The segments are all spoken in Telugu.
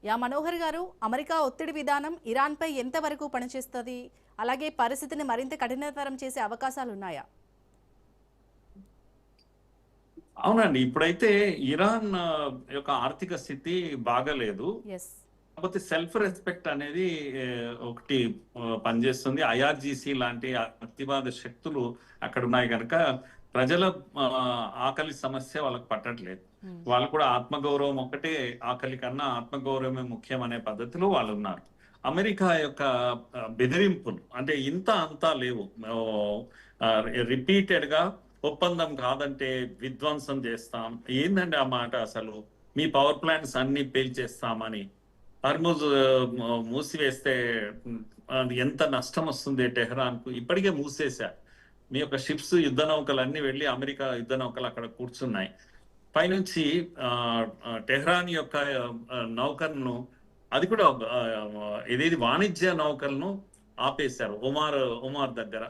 మనోహర్ గారు, అమెరికా ఒత్తిడి విధానం ఇరాన్పై ఎంతవరకు పనిచేస్తుంది? అలాగే పరిస్థితిని మరింత కఠినతరం చేసే అవకాశాలున్నాయా? అవునండి. ఇప్పుడైతే ఇరాన్ యొక్క ఆర్థిక స్థితి బాగాలేదు. యెస్. కాకపోతే సెల్ఫ్ రెస్పెక్ట్ అనేది ఒకటి పనిచేస్తుంది. ఐఆర్‌జీసీ లాంటి అతివాద శక్తులు అక్కడున్నాయి గనక ప్రజల ఆకలి సమస్య వాళ్ళకి పట్టట్లేదు. హ్మ్. వాళ్ళు కూడా ఆత్మగౌరవం ఒక్కటే ఆకలి కన్నా ఆత్మగౌరవమే ముఖ్యం అనే పద్ధతిలో వాళ్ళున్నారు. అమెరికా యొక్క బెదిరింపులు అంటే ఇంత అంతా లేవు. రిపీటెడ్‌గా ఒప్పందం కాదంటే విధ్వంసం చేస్తాం. ఏందండి ఆ మాట అసలు? మీ పవర్ ప్లాంట్స్ అన్ని పేల్చేస్తామని. హర్ముజ్ మూసివేస్తే అది ఎంత నష్టం వస్తుంది టెహ్రాన్‌కు? ఇప్పటికే మూసేశారు. మీ యొక్క షిప్స్ యుద్ధ నౌకలు అన్నీ వెళ్ళి అమెరికా యుద్ధ నౌకలు అక్కడ కూర్చున్నాయి. పైనుంచి టెహ్రాన్ యొక్క నౌకలను అది కూడా ఇదేది వాణిజ్య నౌకలను ఆపేశారు. ఒమార్ దగ్గర.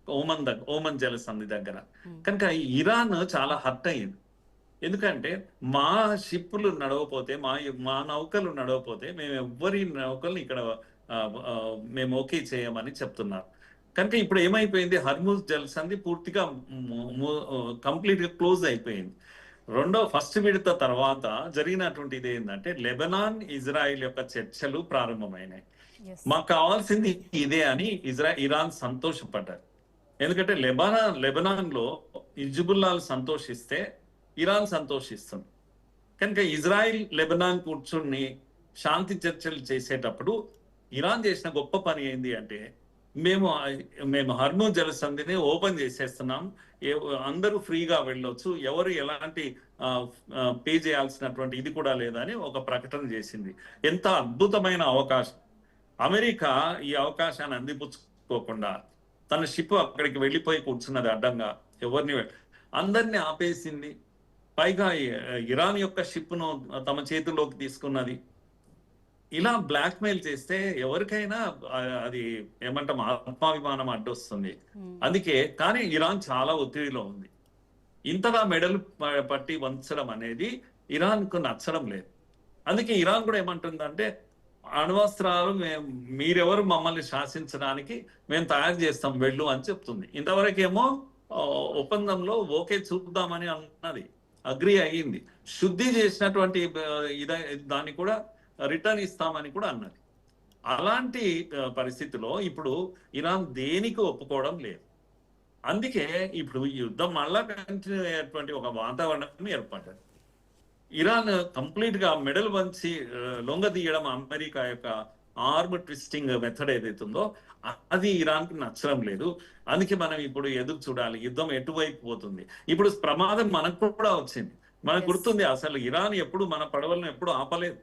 ఓమన్ జలసంధి దగ్గర. హ్మ్. కనుక ఇరాన్ చాలా హర్ట్ అయింది. ఎందుకంటే మా షిప్పులు నడవపోతే, మా నౌకలు నడవపోతే మేము ఎవ్వరి నౌకల్ని ఇక్కడ మేము ఓకే చేయమని చెప్తున్నారు. కనుక ఇప్పుడు ఏమైపోయింది, హర్ముజ్ జలసంధి పూర్తిగా కంప్లీట్‌గా క్లోజ్ అయిపోయింది. ఫస్ట్ విడత తర్వాత జరిగినటువంటిది ఏందంటే లెబనాన్, ఇజ్రాయెల్ యొక్క చర్చలు ప్రారంభమైనాయి. యెస్. మాకు కావాల్సింది ఇదే అని ఇరాన్ సంతోషపడ్డారు. ఎందుకంటే లెబనాన్‌లో హిజ్బుల్లాహ్ సంతోషిస్తే ఇరాన్ సంతోషిస్తుంది. కనుక ఇజ్రాయిల్ లెబనాన్ కూర్చుని శాంతి చర్చలు చేసేటప్పుడు ఇరాన్ చేసిన గొప్ప పని ఏంది అంటే మేము మేము హర్ముజ్ జలసంధిని ఓపెన్ చేసేస్తున్నాం. అందరూ ఫ్రీగా వెళ్ళొచ్చు. ఎవరు ఎలాంటి పే చేయాల్సినటువంటి ఇది కూడా లేదని ఒక ప్రకటన చేసింది. ఎంత అద్భుతమైన అవకాశం. అమెరికా ఈ అవకాశాన్ని అందిపుచ్చుకోకుండా తన షిప్ అక్కడికి వెళ్ళిపోయి కూర్చున్నది అడ్డంగా. ఎవరిని అందరినీ ఆపేసింది. పైగా ఇరాన్ యొక్క షిప్‌ను తమ చేతుల్లోకి తీసుకున్నది. ఇలా బ్లాక్‌మెయిల్ చేస్తే ఎవరికైనా అది ఏమంటాం ఆత్మాభిమానం అడ్డొస్తుంది. హ్మ్. అందుకే కానీ ఇరాన్ చాలా ఒత్తిడిలో ఉంది. ఇంతగా మెడలు పట్టి వంచడం అనేది ఇరాన్‌కు నచ్చడం లేదు. అందుకే ఇరాన్ కూడా ఏమంటుందంటే అణ్వస్త్రాలు మీరెవరు మమ్మల్ని శాసించడానికి మేము తయారు చేస్తాం వెళ్ళు అని చెప్తుంది. ఇంతవరకేమో ఒప్పందంలో ఓకే చూద్దామని అన్నది. అగ్రి అయ్యింది. శుద్ధి చేసినటువంటి దాన్ని కూడా రిటర్న్ ఇస్తామని కూడా అన్నది. అలాంటి పరిస్థితిలో ఇప్పుడు ఇరాన్ దేనికి ఒప్పుకోవడం లేదు. అందుకే ఇప్పుడు ఈ యుద్ధం మళ్ళా కంటిన్యూ అయ్యేటువంటి ఒక వాతావరణం ఏర్పడ్డది. ఇరాన్ కంప్లీట్ గా మెడల్ వంచి లొంగదీయడం అమెరికా యొక్క ఆర్మ్ ట్విస్టింగ్ మెథడ్ ఏదైతుందో అది ఇరాన్ కి నచ్చడం లేదు. అందుకే మనం ఇప్పుడు ఎదురు చూడాలి యుద్ధం ఎటువైపు పోతుంది. ఇప్పుడు ప్రమాదం మనకు కూడా వచ్చింది. మనకు గుర్తుంది అసలు ఇరాన్ ఎప్పుడు మన పడవలను ఎప్పుడు ఆపలేదు.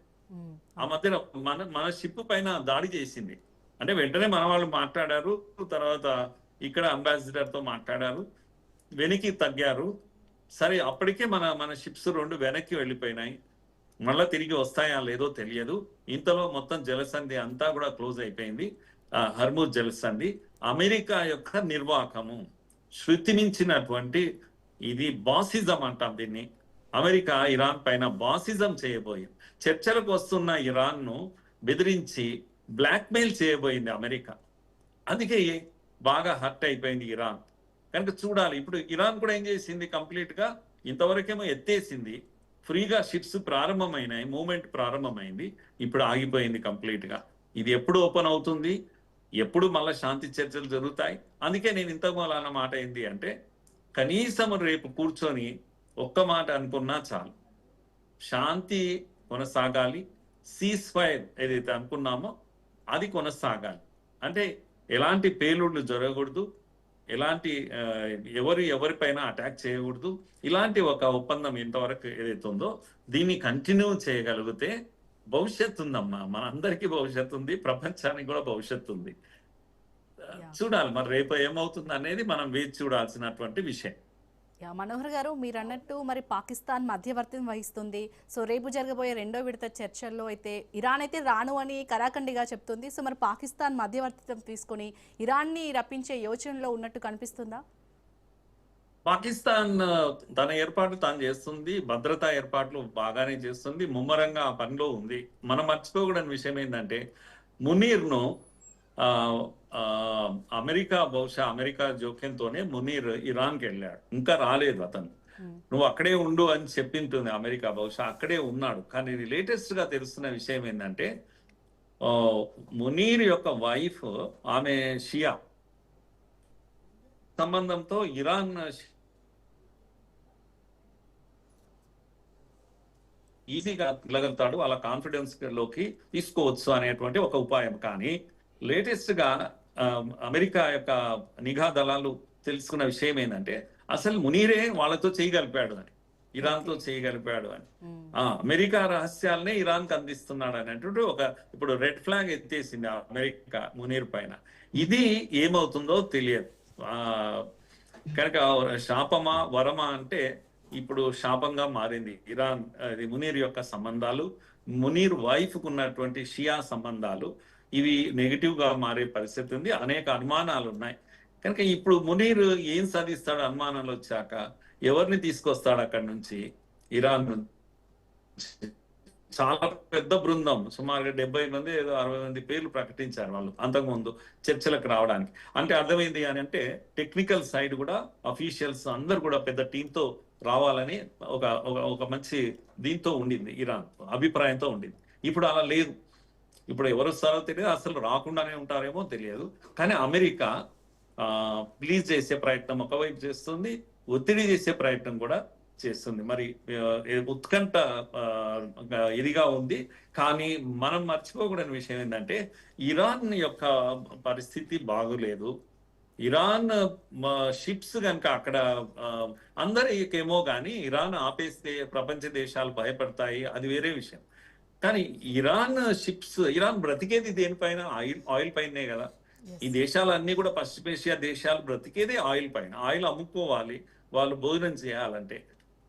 ఆ మధ్యన మన షిప్ పైన దాడి చేసింది. అంటే వెంటనే మన వాళ్ళు మాట్లాడారు. తర్వాత ఇక్కడ అంబాసిడర్ తో మాట్లాడారు. వెనక్కి తగ్గారు. సరే అప్పటికే మన షిప్స్ 2 వెనక్కి వెళ్ళిపోయినాయి. మళ్ళా తిరిగి వస్తాయా లేదో తెలియదు. ఇంతలో మొత్తం జలసంధి అంతా కూడా క్లోజ్ అయిపోయింది. హర్ముజ్ జలసంధి అమెరికా యొక్క నిర్వాకము, శృతి మించినటువంటి ఇది బాసిజం అంటాం దీన్ని. అమెరికా ఇరాన్ పైన బాసిజం చేయబోయింది. చర్చలకు వస్తున్న ఇరాన్ ను బెదిరించి బ్లాక్మెయిల్ చేయబోయింది అమెరికా. అందుకే బాగా హర్ట్ అయిపోయింది ఇరాన్. కనుక చూడాలి ఇప్పుడు ఇరాన్ కూడా ఏం చేసింది, కంప్లీట్ గా ఇంతవరకేమో ఎత్తేసింది. ఫ్రీగా షిప్స్ ప్రారంభమైనాయి, మూవ్మెంట్ ప్రారంభమైంది. ఇప్పుడు ఆగిపోయింది కంప్లీట్ గా. ఇది ఎప్పుడు ఓపెన్ అవుతుంది, ఎప్పుడు మళ్ళీ శాంతి చర్చలు జరుగుతాయి. అందుకే నేను ఇంతకు అన్న మాట ఏంటి అంటే కనీసం రేపు కూర్చొని ఒక్క మాట అనుకున్నా చాలు, శాంతి కొనసాగాలి. సీజ్ ఫైర్ ఏదైతే అనుకున్నామో అది కొనసాగాలి. అంటే ఎలాంటి పేలుళ్లు జరగకూడదు, ఎలాంటి ఎవరిపైన అటాక్ చేయకూడదు. ఇలాంటి ఒక ఒప్పందం ఇంతవరకు ఏదైతే ఉందో దీన్ని కంటిన్యూ చేయగలిగితే భవిష్యత్తు ఉందమ్మా. మనందరికీ భవిష్యత్తు ఉంది, ప్రపంచానికి కూడా భవిష్యత్తు ఉంది. చూడాలి మరి రేపు ఏమవుతుంది అనేది మనం వేచి చూడాల్సినటువంటి విషయం. మనోహర్ గారు, మీరు అన్నట్టు మరి పాకిస్తాన్ మధ్యవర్తిత్వం వహిస్తుంది. సో రేపు జరగబోయే రెండో విడత చర్చల్లో అయితే ఇరాన్ అయితే రాను అని కరాఖండిగా చెప్తుంది. సో మరి పాకిస్తాన్ మధ్యవర్తిత్వం తీసుకొని ఇరాన్ని రప్పించే యోచనలో ఉన్నట్టు కనిపిస్తుందా? పాకిస్తాన్ తన ఏర్పాట్లు తాను చేస్తుంది, భద్రతా ఏర్పాట్లు బాగానే చేస్తుంది, ముమ్మరంగా ఆ పనిలో ఉంది. మనం మర్చిపోకూడని విషయం ఏంటంటే మునీర్ను ఆ, ఆ, బహుశా అమెరికా జోక్యంతోనే మునీర్ ఇరాన్కి వెళ్ళాడు, ఇంకా రాలేదు అతను. నువ్వు అక్కడే ఉండు అని చెప్పింటుంది అమెరికా, బహుశా అక్కడే ఉన్నాడు. కానీ లేటెస్ట్ గా తెలుస్తున్న విషయం ఏంటంటే ఆ, మునీర్ యొక్క వైఫ్, ఆమె షియా సంబంధంతో ఇరాన్ ఈజీగా వెళ్ళగలుగుతాడు, వాళ్ళ కాన్ఫిడెన్స్ లోకి తీసుకోవచ్చు అనేటువంటి ఒక ఉపాయం. కానీ లేటెస్ట్ గా అమెరికా యొక్క నిఘా దళాలు తెలుసుకున్న విషయం ఏంటంటే అసలు మునీరే వాళ్ళతో చేయగలిపాడు అని, ఇరాన్తో చేయగలిపాడు అని. అమెరికా రహస్యాలనే ఇరాన్కి అందిస్తున్నాడు అనేటువంటి ఒక ఇప్పుడు రెడ్ ఫ్లాగ్ ఎత్తేసింది అమెరికా మునీర్ పైన. ఇది ఏమవుతుందో తెలియదు. కనుక శాపమా వరమా అంటే ఇప్పుడు శాపంగా మారింది ఇరాన్ మునీర్ యొక్క సంబంధాలు, మునీర్ వైఫ్ కు ఉన్నటువంటి షియా సంబంధాలు, ఇవి నెగిటివ్ గా మారే పరిస్థితి ఉంది. అనేక అనుమానాలు ఉన్నాయి. కనుక ఇప్పుడు మునీర్ ఏం సాధిస్తాడు అనుమానాలు వచ్చాక? ఎవరిని తీసుకొస్తాడు అక్కడి నుంచి? ఇరాన్ నుంచి చాలా పెద్ద బృందం, సుమారుగా 70 మంది ఏదో 60 మంది పేర్లు ప్రకటించారు వాళ్ళు అంతకుముందు చర్చలకు రావడానికి. అంటే అర్థమైంది అని అంటే టెక్నికల్ సైడ్ కూడా అఫీషియల్స్ అందరు కూడా పెద్ద టీంతో రావాలని ఒక ఒక మంచి దీంతో ఉండింది, ఇరాన్ అభిప్రాయంతో ఉండింది. ఇప్పుడు అలా లేదు. ఇప్పుడు ఎవరు వస్తారో తెలియదు, అసలు రాకుండానే ఉంటారేమో తెలియదు. కానీ అమెరికా ప్లీజ్ చేసే ప్రయత్నం ఒకవైపు చేస్తుంది, ఒత్తిడి చేసే ప్రయత్నం కూడా చేస్తుంది. మరి ఉత్కంఠ ఇదిగా ఉంది. కానీ మనం మర్చిపోకూడని విషయం ఏంటంటే ఇరాన్ యొక్క పరిస్థితి బాగులేదు. ఇరాన్ షిప్స్ కనుక అక్కడ అందరికేమో కానీ ఇరాన్ ఆపేస్తే ప్రపంచ దేశాలు భయపడతాయి, అది వేరే విషయం. కానీ ఇరాన్ షిప్స్, ఇరాన్ బ్రతికేది దేనిపైన? ఆయిల్ పైనే కదా. ఈ దేశాలన్నీ కూడా పశ్చిమ ఏషియా దేశాలు బ్రతికేదే ఆయిల్ పైన. ఆయిల్ అమ్ముకోవాలి వాళ్ళు భోజనం చేయాలంటే.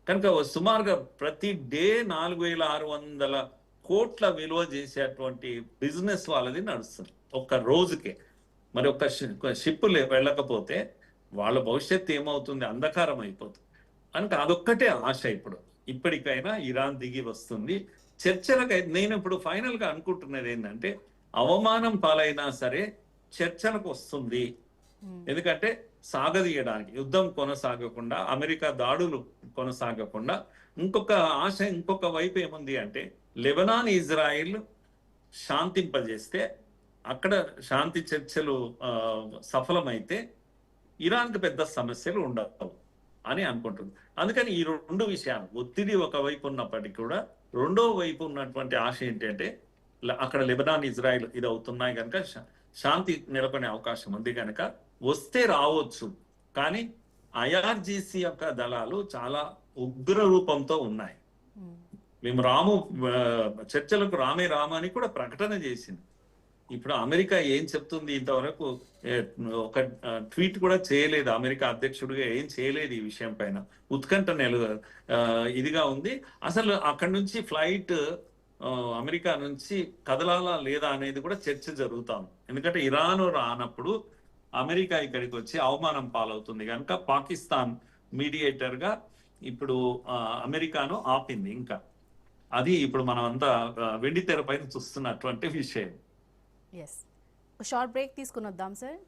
కనుక సుమారుగా ప్రతి డే 4,600 కోట్ల విలువ చేసేటువంటి బిజినెస్ వాళ్ళది నడుస్తుంది ఒక్క రోజుకే. మరి ఒక్క షిప్ వెళ్ళకపోతే వాళ్ళ భవిష్యత్తు ఏమవుతుంది? అంధకారం అయిపోతుంది. కనుక అదొక్కటే ఆశ. ఇప్పటికైనా ఇరాన్ దిగి వస్తుంది చర్చలకు. నేను ఇప్పుడు ఫైనల్ గా అనుకుంటున్నది ఏంటంటే అవమానం పాలైనా సరే చర్చలకు వస్తుంది. ఎందుకంటే సాగదీయడానికి, యుద్ధం కొనసాగకుండా, అమెరికా దాడులు కొనసాగకుండా. ఇంకొక ఆశ, ఇంకొక వైపు ఏముంది అంటే లెబనాన్ ఇజ్రాయిల్ శాంతింపజేస్తే, అక్కడ శాంతి చర్చలు సఫలమైతే ఇరాన్కి పెద్ద సమస్యలు ఉండవు అని అనుకుంటుంది. అందుకని ఈ రెండు విషయాలు, ఒత్తిడి ఒకవైపు ఉన్నప్పటికీ కూడా రెండో వైపు ఉన్నటువంటి ఆశ ఏంటంటే అక్కడ లెబనాన్ ఇజ్రాయిల్ ఇది అవుతున్నాయి కనుక శాంతి నెలకొనే అవకాశం ఉంది కనుక వస్తే రావచ్చు. కానీ ఐఆర్జీసీ యొక్క దళాలు చాలా ఉగ్ర రూపంతో ఉన్నాయి. మేము చర్చలకు రామే అని కూడా ప్రకటన చేసింది. ఇప్పుడు అమెరికా ఏం చెప్తుంది? ఇంతవరకు ఒక ట్వీట్ కూడా చేయలేదు. అమెరికా అధ్యక్షుడిగా ఏం చేయలేదు ఈ విషయం పైన. ఉత్కంఠ ఇదిగా ఉంది. అసలు అక్కడి నుంచి ఫ్లైట్ అమెరికా నుంచి కదలాలా లేదా అనేది కూడా చర్చ జరుగుతాం. ఎందుకంటే ఇరాన్ రానప్పుడు అమెరికా ఇక్కడికి వచ్చి అవమానం పాలవుతుంది కనుక పాకిస్తాన్ మీడియేటర్ గా ఇప్పుడు అమెరికాను ఆపింది. ఇంకా అది ఇప్పుడు మనం అంతా వెండి తెర పైన చూస్తున్నటువంటి విషయం. షార్ట్ బ్రేక్ తీసుకుని వద్దాం సార్.